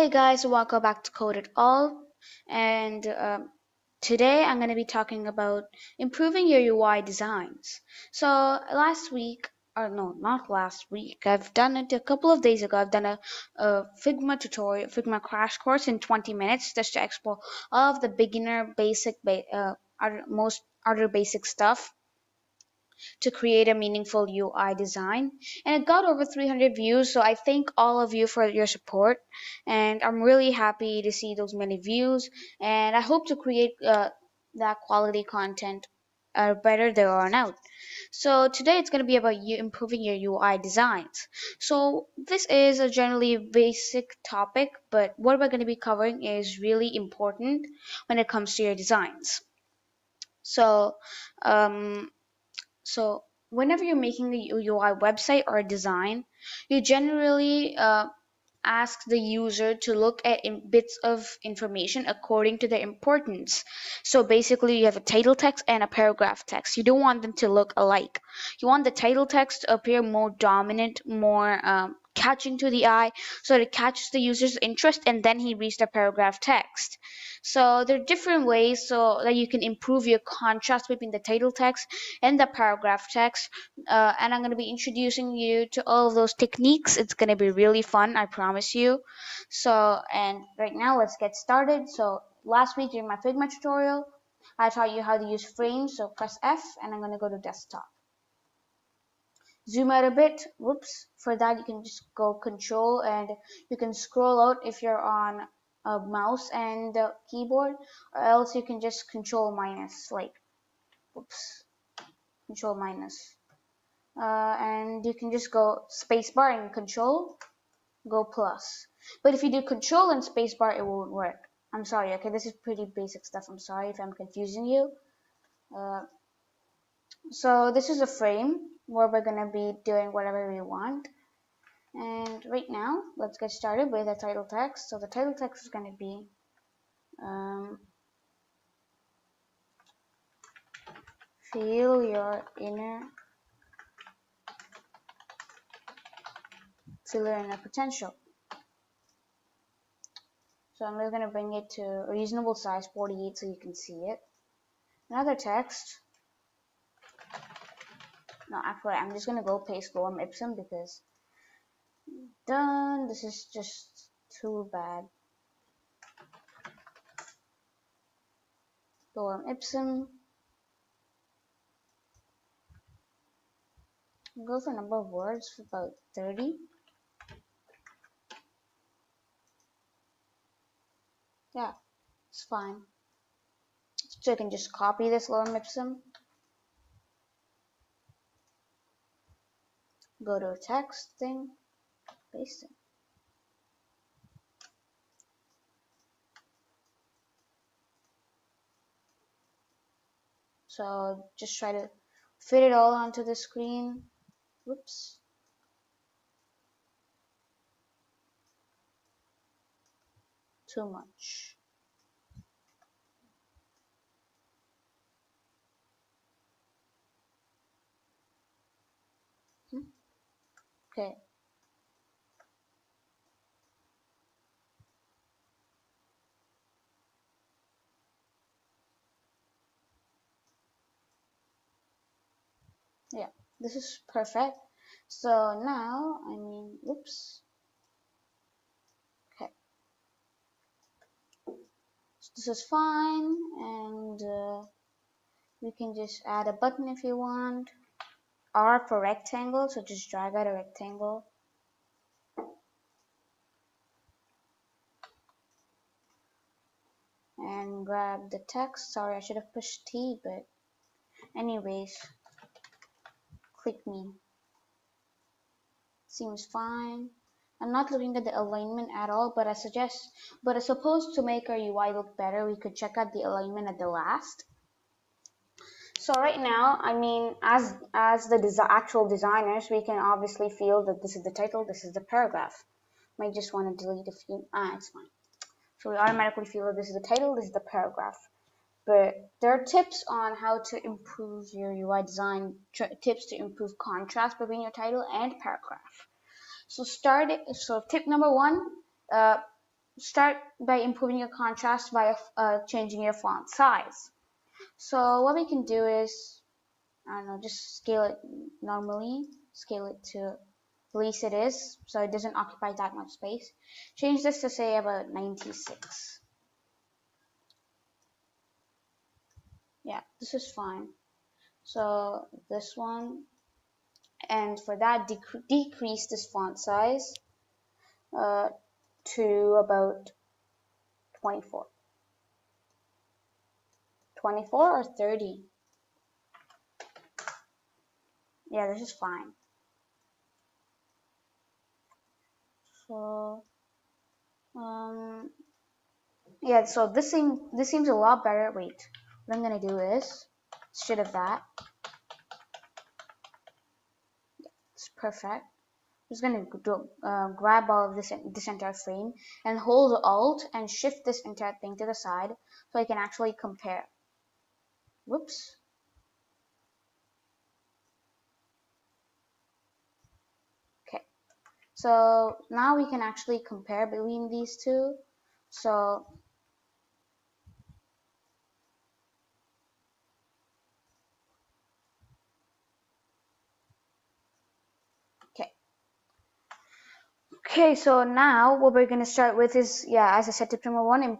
Hey guys, welcome back to Code It All. And today I'm going to be talking about improving your UI designs. So last week, or no, not last week, I've done it a couple of days ago. I've done a Figma tutorial, Figma crash course in 20 minutes just to explore all of the beginner basic, most other basic stuff to create a meaningful UI design. And it got over 300 views, so I thank all of you for your support. And I'm really happy to see those many views. And I hope to create that quality content better there on out. So today it's going to be about you improving your UI designs. So this is a generally basic topic, but what we're going to be covering is really important when it comes to your designs. So um, so whenever you're making a UI website or a design, you generally ask the user to look at bits of information according to their importance. So basically, you have a title text and a paragraph text. You don't want them to look alike. You want the title text to appear more dominant, more catching to the eye, so it catches the user's interest, and then he reads the paragraph text. So there are different ways so that you can improve your contrast between the title text and the paragraph text. And I'm going to be introducing you to all of those techniques. It's going to be really fun, I promise you. So, and right now let's get started. So last week during my Figma tutorial, I taught you how to use frames. So press F and I'm going to go to desktop. Zoom out a bit. Whoops. For that, you can just go control and you can scroll out if you're on a mouse and the keyboard, or else you can just control minus, like, whoops, control minus. And you can just go spacebar and control, go plus. But if you do control and spacebar, it won't work. I'm sorry, okay, this is pretty basic stuff. I'm sorry if I'm confusing you. So this is a frame where we're gonna be doing whatever we want. And right now, let's get started with the title text. So the title text is gonna be feel your inner potential. So I'm just gonna bring it to a reasonable size, 48, so you can see it. Another text. No, actually, I'm just gonna go paste lorem ipsum because done. This is just too bad. Lorem ipsum. Go for number of words for about 30. Yeah, it's fine. So I can just copy this lorem ipsum. Go to a text thing, paste it. So just try to fit it all onto the screen. Whoops. Too much. Okay. Yeah, this is perfect. So now, whoops. Okay. So this is fine, and we can just add a button if you want. R for rectangle, so just drag out a rectangle. And grab the text. Sorry, I should have pushed T, but anyways, click me. Seems fine. I'm not looking at the alignment at all, but I suppose to make our UI look better, we could check out the alignment at the last. So right now, as the actual designers, we can obviously feel that this is the title, this is the paragraph. Might just want to delete a few. It's fine. So we automatically feel that this is the title, this is the paragraph. But there are tips on how to improve your UI design, tips to improve contrast between your title and paragraph. So tip number one, start by improving your contrast by changing your font size. So what we can do is, I don't know, just scale it normally, scale it to the least it is, so it doesn't occupy that much space. Change this to say about 96. Yeah, this is fine. So this one, and for that, decrease this font size uh, to about 24. 24 or 30. Yeah, this is fine. So yeah, so this seems a lot better. Wait, what I'm gonna do is, instead of that, it's perfect. I'm just gonna grab all of this entire frame and hold Alt and shift this entire thing to the side so I can actually compare. Whoops. Okay. So now we can actually compare between these two. So okay. Okay, so now what we're going to start with is, yeah, as I said, tip number one,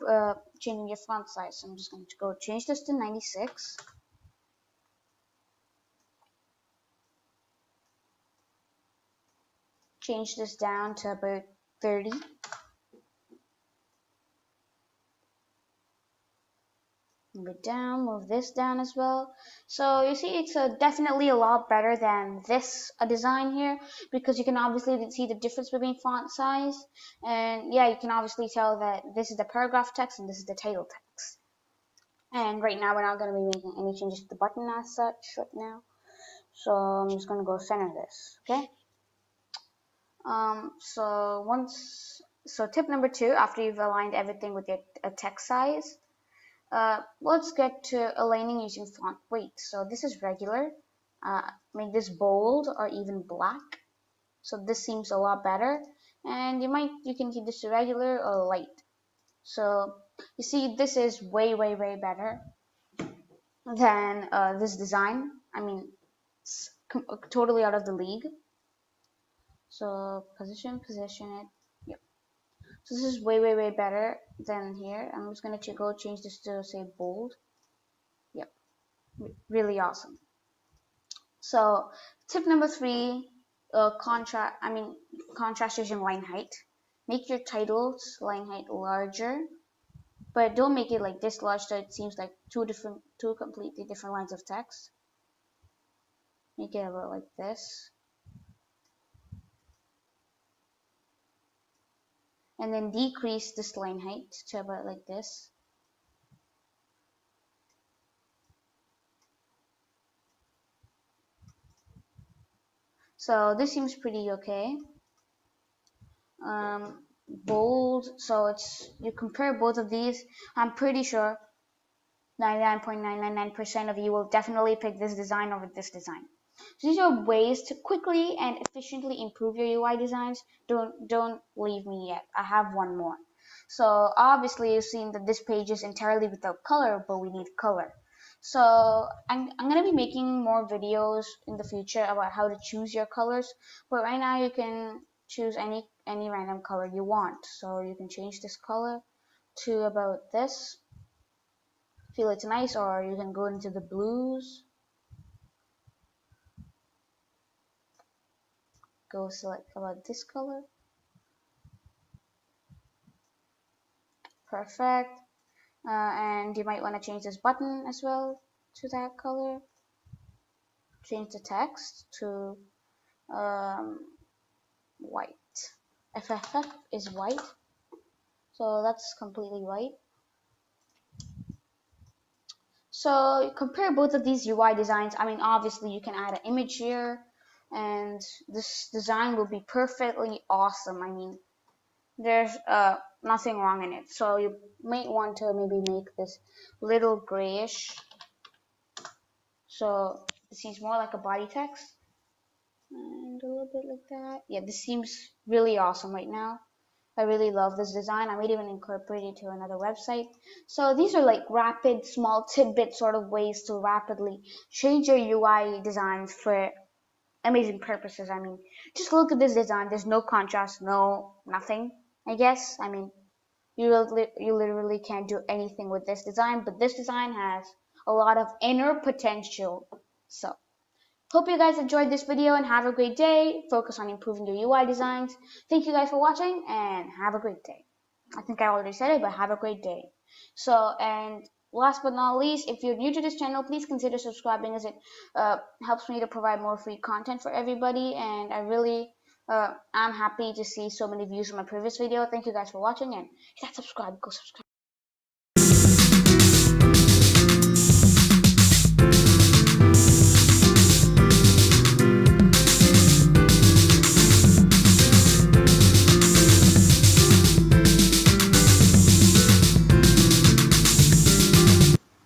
changing your font size. So I'm just going to go change this to 96. Change this down to about 30. Move it down, move this down as well. So you see it's definitely a lot better than this design here, because you can obviously see the difference between font size. And yeah, you can obviously tell that this is the paragraph text and this is the title text. And right now we're not going to be making any changes to the button as such right now. So I'm just going to go center this, okay? So tip number two, after you've aligned everything with your text size, let's get to aligning using font weight. So this is regular. Make this bold or even black. So this seems a lot better. And you can keep this to regular or light. So you see, this is way better than this design. I mean, it's totally out of the league. So position it. Yep. So this is way better than here. I'm just gonna go change this to say bold. Yep. Really awesome. So tip number three, contrast using line height. Make your titles line height larger, but don't make it like this large so it seems like two completely different lines of text. Make it about like this. And then decrease this line height to about like this. So this seems pretty okay. Bold, so you compare both of these, I'm pretty sure 99.999% of you will definitely pick this design over this design. So these are ways to quickly and efficiently improve your UI designs. Don't leave me yet. I have one more. So obviously you've seen that this page is entirely without color, but we need color. So I'm gonna be making more videos in the future about how to choose your colors. But right now you can choose any random color you want. So you can change this color to about this. Feel it's nice, or you can go into the blues. Go select about this color. Perfect. And you might want to change this button as well to that color. Change the text to white. FFF is white, so that's completely white. So compare both of these UI designs. I mean, obviously you can add an image here, and this design will be perfectly awesome. I mean, there's nothing wrong in it. So you might want to maybe make this little grayish, so it seems more like a body text, and a little bit like that. Yeah, this seems really awesome right now. I really love this design. I might even incorporate it to another website. So these are like rapid, small tidbit sort of ways to rapidly change your UI designs for amazing purposes. I mean, just look at this design. There's no contrast, no nothing. I guess. I mean, you literally can't do anything with this design, but this design has a lot of inner potential. So hope you guys enjoyed this video and have a great day. Focus on improving your UI designs. Thank you guys for watching and have a great day. I think I already said it, but have a great day. So, and last but not least, if you're new to this channel, please consider subscribing, as it helps me to provide more free content for everybody. And I really I'm happy to see so many views on my previous video. Thank you guys for watching, and hit that subscribe. Go subscribe.